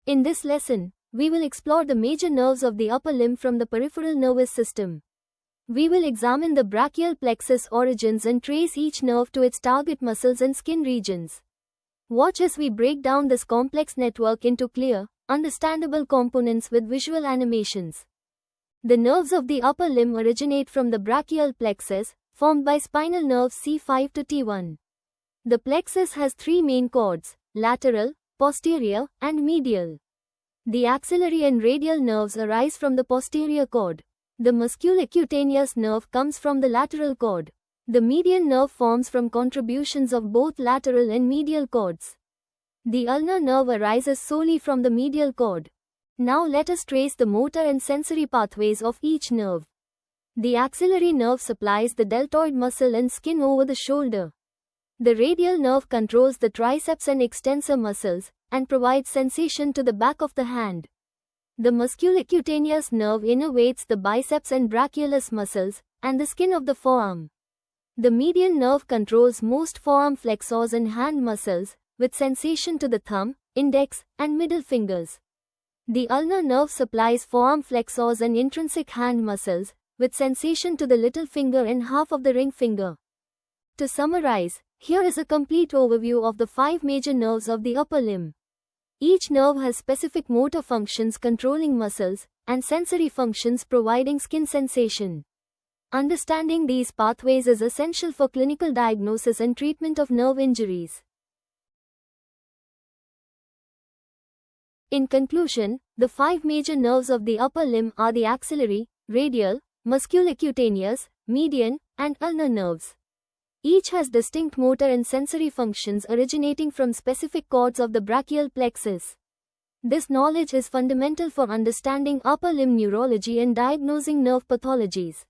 In this lesson, we will explore the major nerves of the upper limb from the peripheral nervous system. We will examine the brachial plexus origins and trace each nerve to its target muscles and skin regions. Watch as we break down this complex network into clear, understandable components with visual animations. The nerves of the upper limb originate from the brachial plexus, formed by spinal nerves C5 to T1. The plexus has three main cords: lateral, posterior, and medial. The axillary and radial nerves arise from the posterior cord. The musculocutaneous nerve comes from the lateral cord. The median nerve forms from contributions of both lateral and medial cords. The ulnar nerve arises solely from the medial cord. Now let us trace the motor and sensory pathways of each nerve. The axillary nerve supplies the deltoid muscle and skin over the shoulder. The radial nerve controls the triceps and extensor muscles, and provides sensation to the back of the hand. The musculocutaneous nerve innervates the biceps and brachialis muscles, and the skin of the forearm. The median nerve controls most forearm flexors and hand muscles, with sensation to the thumb, index, and middle fingers. The ulnar nerve supplies forearm flexors and intrinsic hand muscles, with sensation to the little finger and half of the ring finger. To summarize, here is a complete overview of the 5 major nerves of the upper limb. Each nerve has specific motor functions controlling muscles, and sensory functions providing skin sensation. Understanding these pathways is essential for clinical diagnosis and treatment of nerve injuries. In conclusion, the 5 major nerves of the upper limb are the axillary, radial, musculocutaneous, median, and ulnar nerves. Each has distinct motor and sensory functions originating from specific cords of the brachial plexus. This knowledge is fundamental for understanding upper limb neurology and diagnosing nerve pathologies.